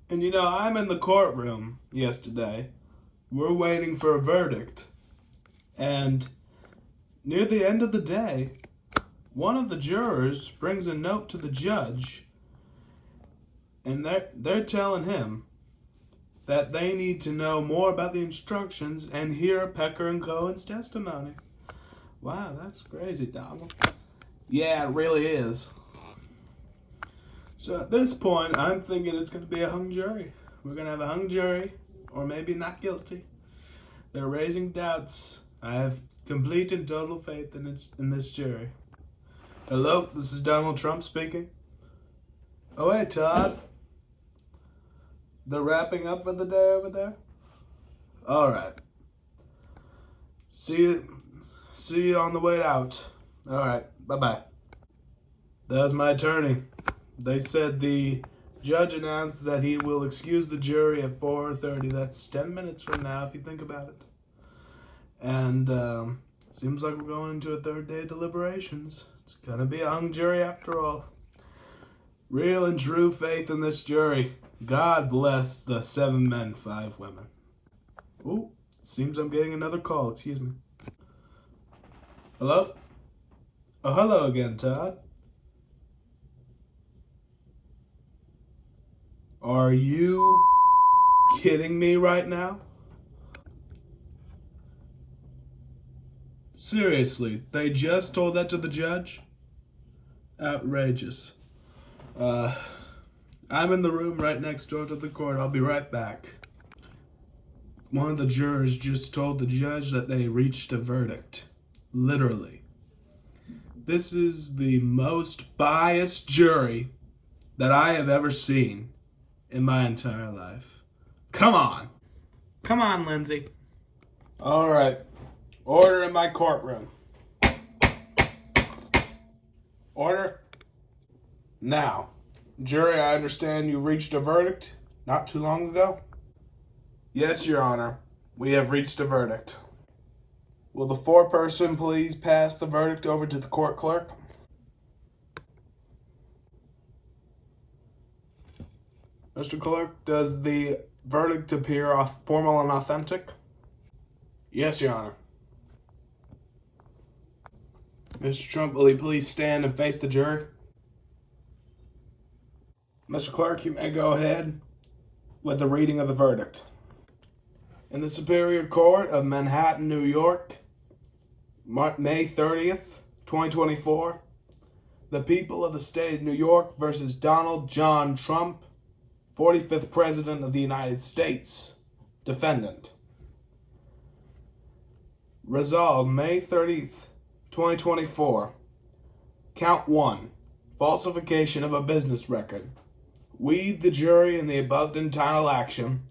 And I'm in the courtroom yesterday. We're waiting for a verdict. And near the end of the day, one of the jurors brings a note to the judge, and they're telling him that they need to know more about the instructions and hear Pecker and Cohen's testimony. Wow, that's crazy, Donald. Yeah, it really is. So at this point, I'm thinking it's going to be a hung jury. We're going to have a hung jury, or maybe not guilty. They're raising doubts. I have complete and total faith in this jury. Hello, this is Donald Trump speaking. Oh, hey, Todd. They're wrapping up for the day over there? All right. See you on the way out. All right, bye-bye. That's my attorney. They said the judge announced that he will excuse the jury at 4:30. That's 10 minutes from now, if you think about it. And seems like we're going into a third day of deliberations. It's going to be a hung jury after all. Real and true faith in this jury. God bless the 7 men, 5 women. Ooh, seems I'm getting another call. Excuse me. Hello? Oh, hello again, Todd. Are you kidding me right now? Seriously, they just told that to the judge? Outrageous. I'm in the room right next door to the court. I'll be right back. One of the jurors just told the judge that they reached a verdict. Literally. This is the most biased jury that I have ever seen in my entire life. Come on. Come on, Lindsay. All right. Order in my courtroom. Order. Now, jury, I understand you reached a verdict not too long ago? Yes, Your Honor. We have reached a verdict. Will the foreperson please pass the verdict over to the court clerk? Mr. Clerk, does the verdict appear formal and authentic? Yes, Your Honor. Mr. Trump, will you please stand and face the jury? Mr. Clerk, you may go ahead with the reading of the verdict. In the Superior Court of Manhattan, New York, May 30th, 2024, the people of the state of New York versus Donald John Trump, 45th President of the United States, defendant. Resolved May 30th, 2024. Count 1. Falsification of a business record. We, the jury in the above entitled action,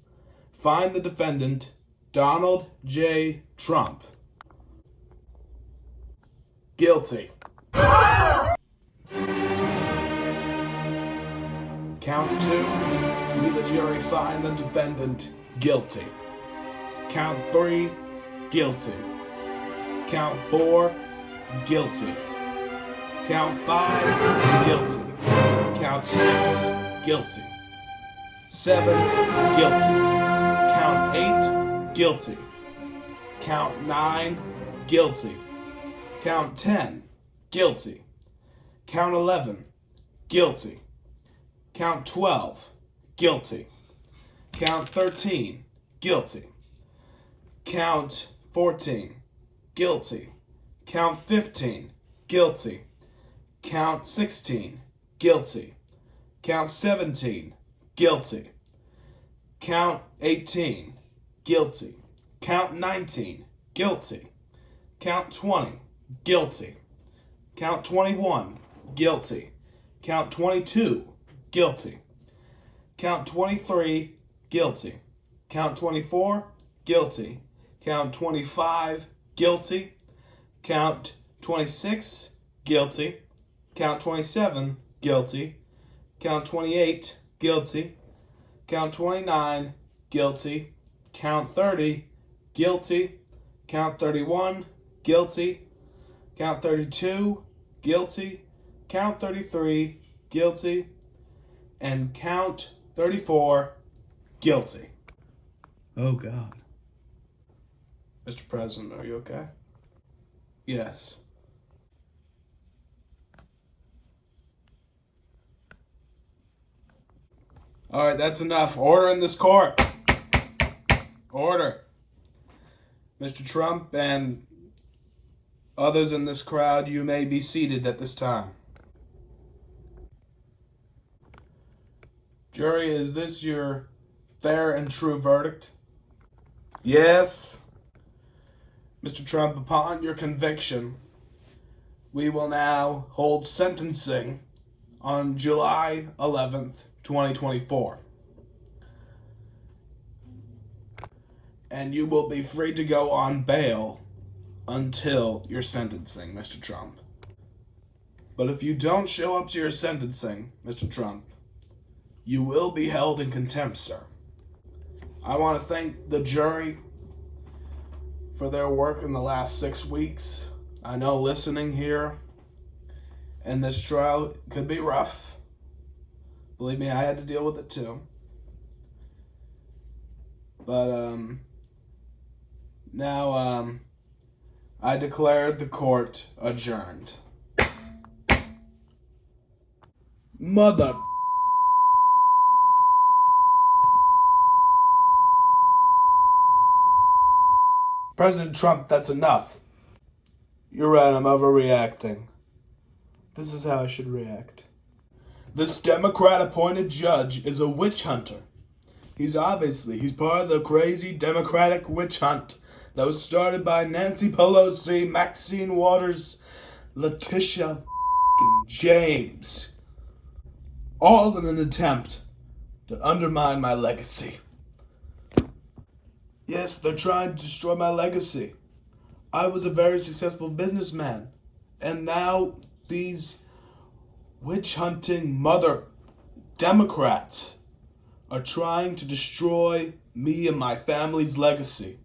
find the defendant, Donald J. Trump, guilty. Count 2. We, the jury, find the defendant, guilty. Count 3. Guilty. Count 4. Guilty. Count 5. Guilty. Count 6. Guilty. 7. Guilty. Count 8. Guilty. Count 9. Guilty. Count 10. Guilty. Count 11. Guilty. Count 12. Guilty. Count 13. Guilty. Count 14. Guilty. Count 15. Guilty. Count 16. Guilty. Count 17. Guilty. Count 18. Guilty. Count 19. Guilty. Count 20. Guilty. Count 21. Guilty. Count 22. Guilty. Count 23. Guilty. Count 24. Guilty. Count 25. Guilty. Count 26. Guilty. Count 27. Guilty. Count 28. Guilty. Count 29. Guilty. Count 30. Guilty. Count 31. Guilty. Count 32. Guilty. Count 33. Guilty. And count 34. guilty. Oh, God. Mr. President, are you okay? Yes. All right, that's enough. Order in this court. Order. Mr. Trump and others in this crowd, you may be seated at this time. Jury, is this your fair and true verdict? Yes. Mr. Trump, upon your conviction, we will now hold sentencing on July 11th, 2024. And you will be free to go on bail until your sentencing, Mr. Trump. But if you don't show up to your sentencing, Mr. Trump, you will be held in contempt, sir. I want to thank the jury for their work in the last 6 weeks. I know listening here and this trial could be rough. Believe me, I had to deal with it too. But now I declared the court adjourned. Mother. President Trump, that's enough. You're right, I'm overreacting. This is how I should react. This Democrat-appointed judge is a witch hunter. He's part of the crazy Democratic witch hunt that was started by Nancy Pelosi, Maxine Waters, Letitia James. All in an attempt to undermine my legacy. Yes, they're trying to destroy my legacy. I was a very successful businessman. And now these witch-hunting mother Democrats are trying to destroy me and my family's legacy.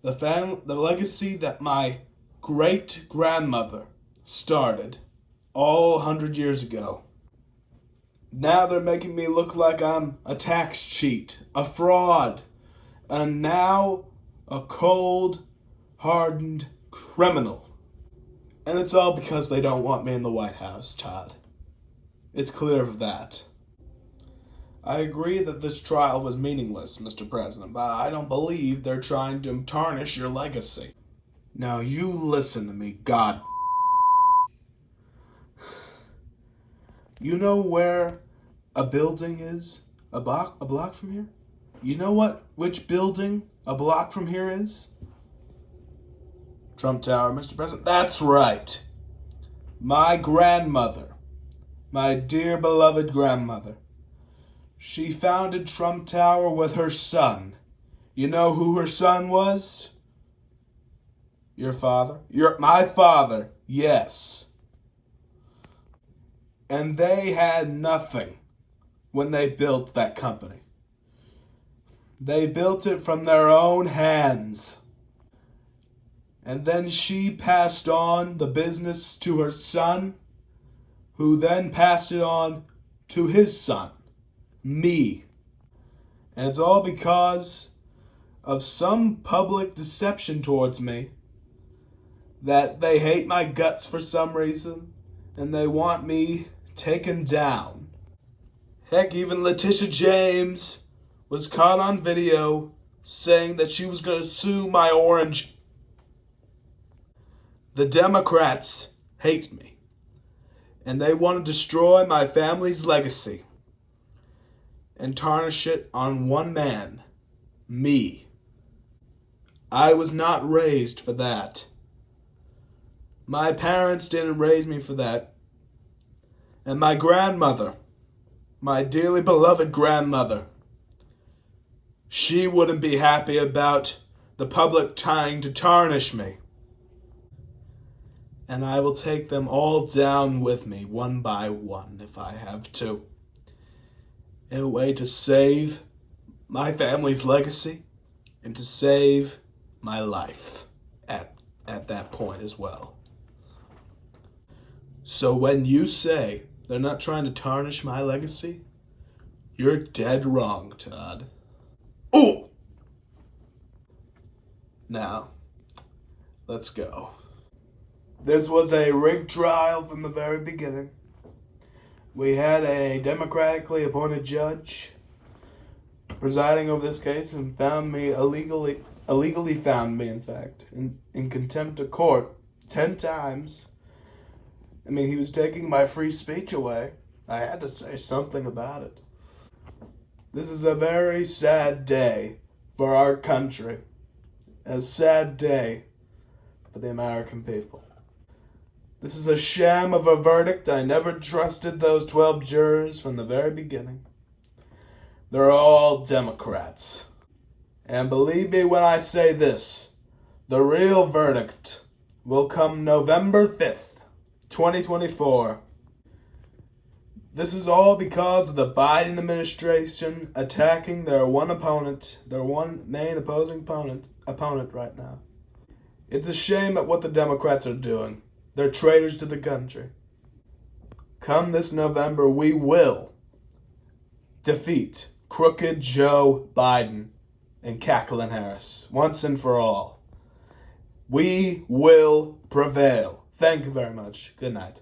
The legacy that my great-grandmother started all 100 years ago. Now they're making me look like I'm a tax cheat, a fraud, and now a cold, hardened criminal. And it's all because they don't want me in the White House, Todd. It's clear of that. I agree that this trial was meaningless, Mr. President, but I don't believe they're trying to tarnish your legacy. Now you listen to me, God. You know where a building is? A block from here? You know which building a block from here is? Trump Tower, Mr. President. That's right. My grandmother, my dear beloved grandmother, she founded Trump Tower with her son. You know who her son was? Your father? My father, yes. And they had nothing when they built that company. They built it from their own hands. And then she passed on the business to her son, who then passed it on to his son, me. And it's all because of some public deception towards me, that they hate my guts for some reason, and they want me taken down. Heck, even Letitia James was caught on video saying that she was going to sue my orange. The Democrats hate me, and they want to destroy my family's legacy and tarnish it on one man, me. I was not raised for that. My parents didn't raise me for that. And my grandmother, my dearly beloved grandmother, she wouldn't be happy about the public trying to tarnish me. And I will take them all down with me, one by one, if I have to, in a way to save my family's legacy and to save my life at that point as well. So when you say they're not trying to tarnish my legacy, You're dead wrong, Todd. Oh! Now, let's go. This was a rigged trial from the very beginning. We had a democratically appointed judge presiding over this case and found me illegally found me, in fact, in contempt of court 10 times. I mean, he was taking my free speech away. I had to say something about it. This is a very sad day for our country. A sad day for the American people. This is a sham of a verdict. I never trusted those 12 jurors from the very beginning. They're all Democrats. And believe me when I say this, the real verdict will come November 5th, 2024. This is all because of the Biden administration attacking their one main opposing opponent right now. It's a shame at what the Democrats are doing. They're traitors to the country. Come this November, we will defeat crooked Joe Biden and Jacqueline Harris once and for all. We will prevail. Thank you very much. Good night.